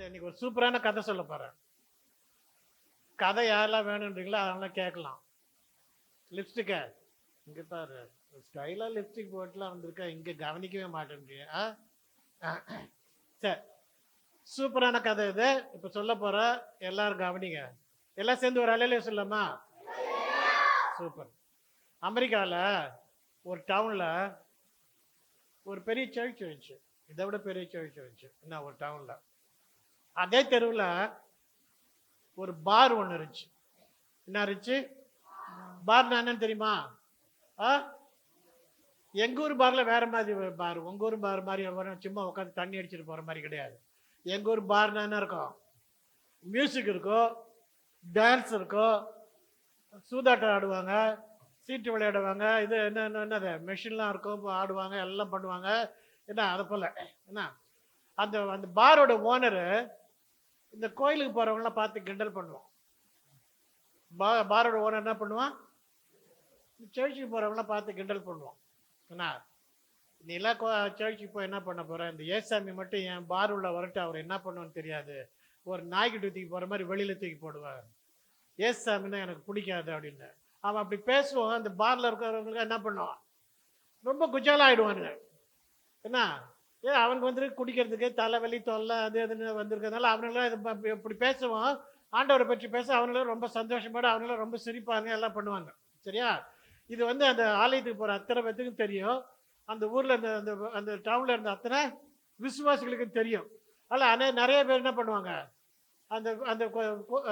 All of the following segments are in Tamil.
இன்னைக்கு ஒரு சூப்பரான கதை சொல்ல போறேன். கதை யாரெல்லாம் வேணுன்றீங்களோ அதெல்லாம் கேட்கலாம். லிப்ஸ்டிக்க இங்க பாரு, ஸ்டைலா லிப்ஸ்டிக் போட்டுலாம் வந்திருக்க, இங்க கவனிக்கவே மாட்டேன்றீங்க. சரி, சூப்பரான கதை இது. இப்ப சொல்ல போற, எல்லாரும் கவனிங்க. எல்லாம் சேர்ந்து ஒரு அலையில சொல்லலாமா? சூப்பர். அமெரிக்கால ஒரு டவுன்ல ஒரு பெரிய சர்ச் இருந்துச்சு. இதை விட பெரிய சர்ச் இருந்துச்சு. என்ன, ஒரு டவுன்ல அதே தெருவில் ஒரு பார் ஒன்று இருந்துச்சு. என்ன இருந்துச்சு? பார்னா என்னன்னு தெரியுமா? எங்க ஊர் பார்ல வேற மாதிரி பார். உங்க ஊர் பார் மாதிரி சும்மா உட்காந்து தண்ணி அடிச்சுட்டு போற மாதிரி கிடையாது. எங்க ஊர் பார்னா என்ன இருக்கும்? மியூசிக் இருக்கும், டான்ஸ் இருக்கும், சூதாட்டம் ஆடுவாங்க, சீட்டு விளையாடுவாங்க, இது என்னது மெஷின்லாம் இருக்கும், ஆடுவாங்க, எல்லாம் பண்ணுவாங்க. என்ன அதை போல என்ன, அந்த அந்த பாரோட ஓனரு இந்த கோயிலுக்கு போறவங்களாம் பார்த்து கிண்டல் பண்ணுவான். பாரோட ஓனர் என்ன பண்ணுவான்? சர்ச்சுக்கு போறவங்களாம் பார்த்து கிண்டல் பண்ணுவான். என்ன, நீ எல்லாம் சர்ச்சுக்கு போய் என்ன பண்ண போற? இந்த ஏசாமி மட்டும் என் பார் உள்ள வரட்டு, அவர் என்ன பண்ணுவான்னு தெரியாது, ஒரு நாய்க்குட்டி தூக்கி போற மாதிரி வெளியில தூக்கி போடுவார், ஏசாமின்னா எனக்கு பிடிக்காது அப்படின்னு அவன் அப்படி பேசுவான். அந்த பார்ல இருக்கிறவங்களுக்கு என்ன பண்ணுவான்? ரொம்ப குஜாலா ஆயிடுவானுங்க. என்ன, அவனுக்கு வந்து குடிக்கிறதுக்கு தலைவலி தொல்லை அது அதுன்னு வந்திருக்கிறதுனால அவனுங்களாம் இப்படி பேசுவான். ஆண்டவரை பற்றி பேச அவங்களும் ரொம்ப சந்தோஷப்பட, அவங்களும் ரொம்ப சிரிப்பாங்க, எல்லாம் பண்ணுவாங்க. சரியா? இது வந்து அந்த ஆலயத்துக்கு போகிற அத்தனை பேத்துக்கும் தெரியும். அந்த ஊரில் அந்த அந்த அந்த டவுனில் இருந்த அத்தனை விசுவாசிகளுக்கு தெரியும். அதில் நிறைய பேர் என்ன பண்ணுவாங்க, அந்த அந்த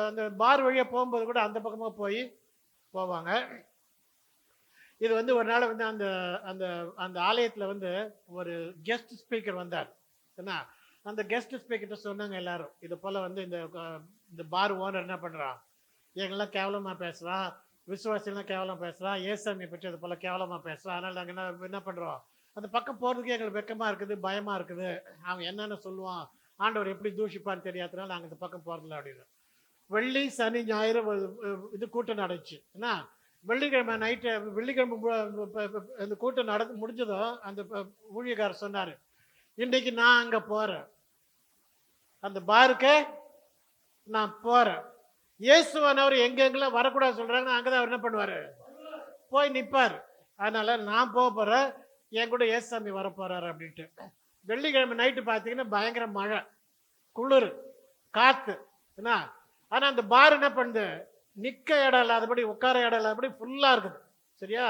அந்த பார் வழியாக போகும்போது கூட அந்த பக்கமாக போவாங்க. இது வந்து ஒரு நாள் வந்து அந்த அந்த அந்த ஆலயத்தில் வந்து ஒரு கெஸ்ட் ஸ்பீக்கர் வந்தார். என்ன, அந்த கெஸ்ட் ஸ்பீக்கர்கிட்ட சொன்னாங்க எல்லாரும், இது போல் வந்து இந்த பார் ஓனர் என்ன பண்ணுறான், எங்கெல்லாம் கேவலமாக பேசுகிறான், விசுவாசிலாம் கேவலம் பேசுகிறான், ஏசாமியை பற்றி அது போல் கேவலமாக பேசுகிறான், அதனால் நாங்கள் என்ன பண்ணுறோம், அந்த பக்கம் போகிறதுக்கு எங்களுக்கு வெக்கமாக இருக்குது, பயமாக இருக்குது, அவன் என்னென்ன சொல்லுவான், ஆண்டவர் எப்படி தூஷிப்பான்னு தெரியாதனால நாங்கள் இந்த பக்கம் போகிறதில்ல அப்படின்னு. வெள்ளி சனி ஞாயிறு இது கூட்டம் நடந்துச்சு. என்ன, வெள்ளிக்கிழமை நைட்டு, வெள்ளிக்கிழமை இந்த கூட்டம் முடிஞ்சதும் அந்த ஊழியக்காரர் சொன்னார், இன்றைக்கு நான் அங்கே போகிறேன், அந்த பாருக்கு நான் போகிறேன், இயேசுவானவர் எங்கெங்கெல்லாம் வரக்கூடாது சொல்கிறாங்க அங்கே தான் அவர் என்ன பண்ணுவார், போய் நிற்பார், அதனால் நான் போகிறேன், என் கூட ஏசாமி வரப்போகிறாரு அப்படின்ட்டு. வெள்ளிக்கிழமை நைட்டு பார்த்தீங்கன்னா பயங்கர மழை, குளிர், காற்று. என்ன, ஆனால் அந்த பார் என்ன பண்ணுது, நிற்க இடம் இல்லாதபடி, உட்கார இடம் இல்லாதபடி ஃபுல்லாக இருக்குது. சரியா?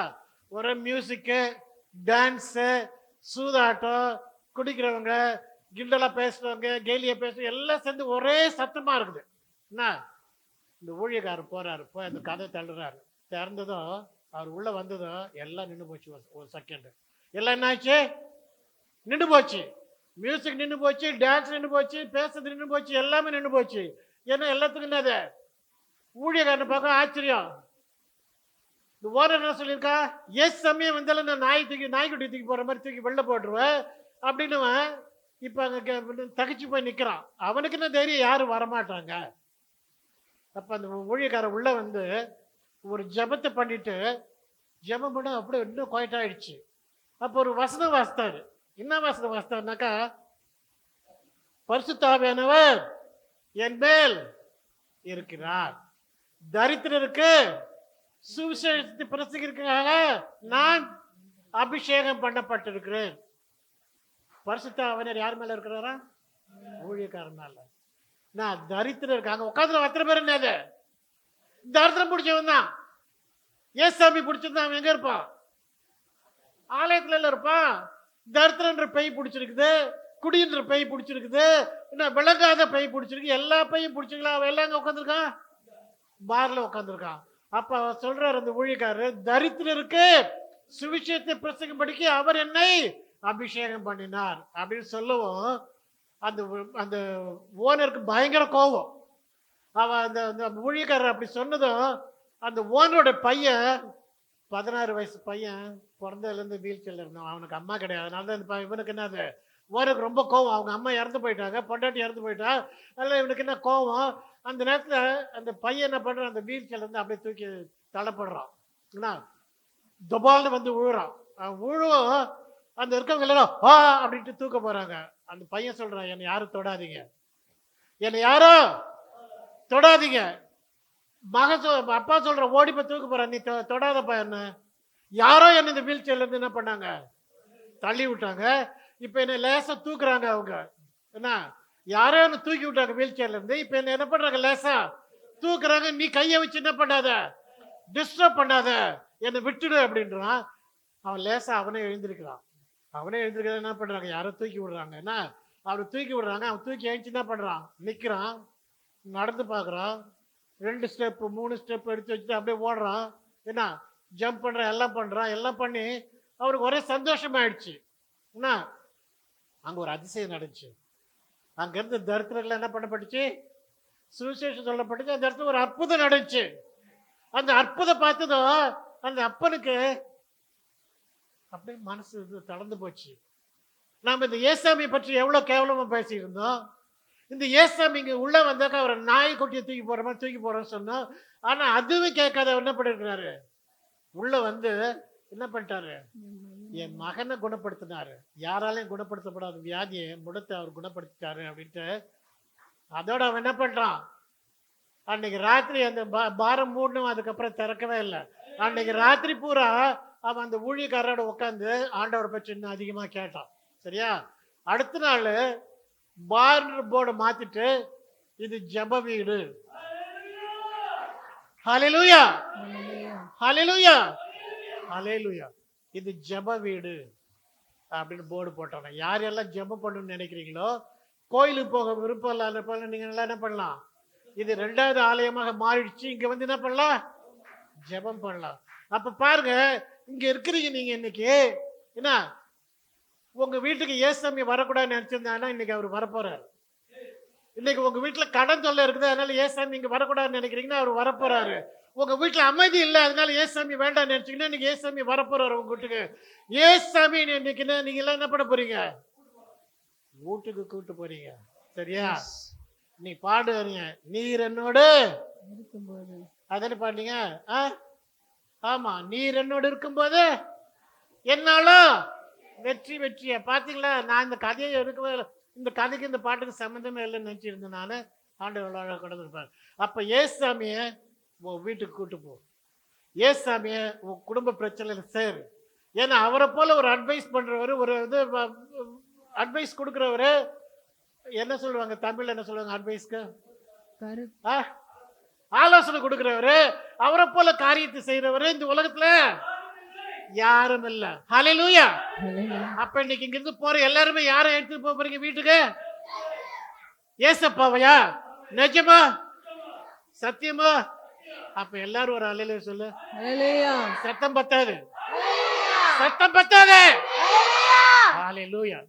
ஒரே மியூசிக்கு, டான்ஸு, சூதாட்டம், குடிக்கிறவங்க, கிண்டலாக பேசுகிறவங்க, கேலியாக பேசுகிறவங்க எல்லாம் சேர்ந்து ஒரே சத்தமாக இருக்குது. என்ன, இந்த ஊழியக்காரர் போகிறாரு, போய் அந்த கதை தள்ளுறாரு. திறந்ததும் அவர் உள்ளே வந்ததும் எல்லாம் நின்று போச்சு. ஒரு செகண்டு எல்லாம் என்ன ஆச்சு? நின்று போச்சு. மியூசிக் நின்று போச்சு, டான்ஸ் நின்று போச்சு, பேசுறது நின்று போச்சு, எல்லாமே நின்று போச்சு. ஏன்னா எல்லாத்துக்கும் என்னது, ஊழியக்காரன் பார்க்க ஆச்சரியம். இந்த ஓனர் என்ன சொல்லியிருக்கா, எஸ் சமயம் வந்தாலும் நான் நாய்க்குட்டி தூக்கி போற மாதிரி தூக்கி வெளில போட்டுருவேன் அப்படின்னு இப்ப அங்க தகச்சு போய் நிக்கிறான். அவனுக்கு என்ன தைரியம், யாரும் வரமாட்டாங்க. அப்ப அந்த ஊழியக்காரன் உள்ள வந்து ஒரு ஜபத்தை பண்ணிட்டு, ஜபம் பண்ண அப்படியே இன்னும் குவைட் ஆயிடுச்சு. அப்போ ஒரு வசனம் வாசித்தாரு. என்ன வசனம் வாசித்தாருனாக்கா, பரிசுத்த ஆவியானவர் என் மேல் இருக்கிறார், தரித்திரருக்கு சுவிசேஷத்தை பிரசங்கிக்கிறதுக்காக நான் அபிஷேகம் பண்ணப்பட்டிருக்கிறேன். பரிசுத்த ஆவியானவர் யார் மேல இருக்கிறாரா? ஊழியக்காரன் மேல. நான் தரித்திரம் இருக்காங்க உட்காந்து அத்தனை பேர் என்னது, தரித்திரம் பிடிச்சவன் தான். ஏசாமி பிடிச்சிருந்தான், அவன் எங்க இருப்பான்? ஆலயத்துல இருப்பான். தரித்திரன்ற பெய் பிடிச்சிருக்குது, குடின்ற பெய் பிடிச்சிருக்குது, என்ன விளங்காத பெய் பிடிச்சிருக்கு, எல்லா பையும் பிடிச்சிருக்கலாம். அவன் எல்லாம் உட்காந்துருக்கான், பார்ல உட்காந்துருக்கான். அப்ப அவர் சொல்றாரு அந்த ஊழியக்காரர், தரித்திரருக்கு சுவிசேஷத்தை பிரசங்கப்படிக்கு அவர் என்னை அபிஷேகம் பண்ணினார் அப்படின்னு சொல்லவும் அந்த அந்த ஓனருக்கு பயங்கர கோபம். அவன் அந்த ஊழியக்காரர் அப்படி சொன்னதும் அந்த ஓனரோட பையன், 16 வயசு பையன், பிறந்ததுலேருந்து வீல் சேர்ல இருந்தான், அவனுக்கு அம்மா கிடையாது. அதனால தான் இவனுக்கு என்னது, ஓனருக்கு ரொம்ப கோவம். அவங்க அம்மா இறந்து போயிட்டாங்க, பொண்டாட்டி இறந்து போயிட்டா, அதனால இவனுக்கு என்ன கோவம். அந்த நேரத்தில் அந்த பையன் என்ன பண்ணுறான், அந்த வீல் சேர்லேருந்து அப்படியே தூக்கி தள்ளப்படுறான். என்ன, துபால்னு வந்து விழுறான். விழுவும் அந்த இருக்கவங்க எல்லாரும் அப்படின்ட்டு தூக்க போகிறாங்க. அந்த பையன் சொல்கிறான், என்னை யாரும் தொடாதீங்க, என்னை யாரோ தொடாதீங்க. அப்பா சொல்ற ஓடி போய் தூக்க போற, நீ தொடாதப்பா என்ன. யாரோ என்ன இந்த வீல் சேர்ல இருந்து என்ன பண்ணாங்க, தள்ளி விட்டாங்க. இப்ப என்ன லேசா தூக்குறாங்க அவங்க. என்ன, யாரோ என்ன தூக்கி விட்டாங்க வீல் சேர்ல இருந்து. இப்ப என்ன என்ன பண்றாங்க, லேசா தூக்குறாங்க. நீ கையை வச்சு என்ன பண்ணாத, டிஸ்டர்ப் பண்ணாத, என்னை விட்டுடு அப்படின்றான். அவன் லேசா அவனே எழுந்திருக்கிறான். அவனே எழுந்திருக்கிற என்ன பண்றாங்க, யாரோ தூக்கி விடுறாங்க. என்ன, அவனை தூக்கி விடுறாங்க. அவன் தூக்கி எழுந்துச்சு என்ன பண்றான், நிக்கிறான், நடந்து பார்க்குறான். 2 ஸ்டெப்பு 3 ஸ்டெப் எடுத்து வச்சுட்டு அப்படியே ஓடுறான். என்ன, ஜம்ப் பண்றான், எல்லாம் பண்றான். எல்லாம் பண்ணி அவருக்கு ஒரே சந்தோஷமாயிடுச்சு. என்ன, அங்க ஒரு அதிசயம் நடந்துச்சு. அங்கிருந்து தரித்திரங்கள் என்ன பண்ணப்பட்டுச்சு, சுவிசேஷம் சொல்லப்பட்டுச்சு. அந்த இடத்துல ஒரு அற்புதம் நடந்துச்சு. அந்த அற்புதம் பார்த்ததும் அந்த அப்பனுக்கு அப்படியே மனசு தளர்ந்து போச்சு. நாம இந்த ஏசாமி பற்றி எவ்வளவு கேவலமா பேசியிருந்தோம். இந்த ஏசாமி இங்க உள்ள வந்தாக்கா அவரை நாய் கொட்டியை தூக்கி போற மாதிரி தூக்கி போறோம்னு சொன்னோம். ஆனா அதுவும் கேட்காத என்ன பண்ணிருக்கிறாரு, உள்ள வந்து என்ன பண்ணிட்டாரு, என் மகனை குணப்படுத்தினாரு. யாராலையும் குணப்படுத்தப்படாத வியாதியை முடத்தை அவர் குணப்படுத்திட்டாரு அப்படின்ட்டு அதோட அவன் என்ன பண்றான், அன்னைக்கு ராத்திரி அந்த பாரம் மூடணும், அதுக்கப்புறம் திறக்கவே இல்லை. அன்னைக்கு ராத்திரி பூரா அவன் அந்த ஊழியக்காரோட உட்காந்து ஆண்டவரை பற்றி இன்னும் அதிகமா கேட்டான். சரியா, அடுத்த நாள் பார் போர்டை மாத்திட்டு இது ஜெப வீடு, ஹல்லேலூயா ஹல்லேலூயா ஹல்லேலூயா, இது ஜெப வீடு அப்படின்னு போர்டு போட்டாங்க. யார் எல்லாம் ஜெபம் பண்ணணும்னு நினைக்கிறீங்களோ, கோயிலுக்கு போக விருப்பம் இல்லாத நீங்க நல்லா என்ன பண்ணலாம், இது 2வது ஆலயமாக மாறிடுச்சு. இங்க வந்து என்ன பண்ணலாம், ஜெபம் பண்ணலாம். அப்ப பாருங்க, இங்க இருக்கிறீங்க நீங்க. இன்னைக்கு என்ன, உங்க வீட்டுக்கு ஏசாமி வரக்கூடாதுன்னு நினைச்சிருந்தாங்கன்னா இன்னைக்கு அவர் வரப்போறாரு. இன்னைக்கு உங்க வீட்டுல கடன் தொல்லை இருக்குது, அதனால ஏசாமி இங்க வரக்கூடாதுன்னு நினைக்கிறீங்கன்னா அவர் வரப்போறாரு. உங்க வீட்டுல அமைதி இல்லை, அதனால ஏசாமி வேண்டாம் நினைச்சீங்கன்னா இன்னைக்கு ஏசாமி வரப்போறாரு உங்க வீட்டுக்கு. ஏசாமி இன்னைக்கு நீங்க எல்லாம் என்ன பண்ண போறீங்க, வீட்டுக்கு கூட்டு போறீங்க. சரியா, நீ பாடுறீங்க, நீர் என்னோடு இருக்கும்போது, அதானே பாடுறீங்க. ஆமா, நீர் என்னோடு இருக்கும்போது என்னாலும் வெற்றி வெற்றியா. பாத்தீங்களா, நான் இந்த கதையை எடுக்கவே இல்லை. இந்த கதைக்கு இந்த பாட்டுக்கு சம்மந்தமே இல்லைன்னு நினைச்சிருந்தேன் நான். ஆண்டவர் கடந்திருப்பார். அப்ப ஏசாமிய உன் வீட்டுக்கு கூட்டு போ, ஏசாமிய உன் குடும்ப பிரச்சனையில சேரு. ஏன்னா அவரை போல ஒரு அட்வைஸ் பண்றவர், ஒரு இது அட்வைஸ் கொடுக்குறவரு, என்ன சொல்லுவாங்க தமிழ்ல, என்ன சொல்லுவாங்க அட்வைஸ்க்கு, ஆலோசனை கொடுக்கிறவரு, அவரை போல காரியத்தை செய்யறவரு இந்த உலகத்துல யாரும் இல்ல. ஹல்லேலூயா. அப்ப இன்னைக்கு இங்க இருந்து போற எல்லாருமே யாரை எடுத்துட்டு போறீங்க வீட்டுக்கு, ஏசப்பாவையா, நிஜமா சத்தியமா? அப்ப எல்லாரும் ஒரு ஹல்லேலூயா சொல்லு. சத்தம் பத்தாது, சத்தம் பத்தாது. ஹல்லேலூயா.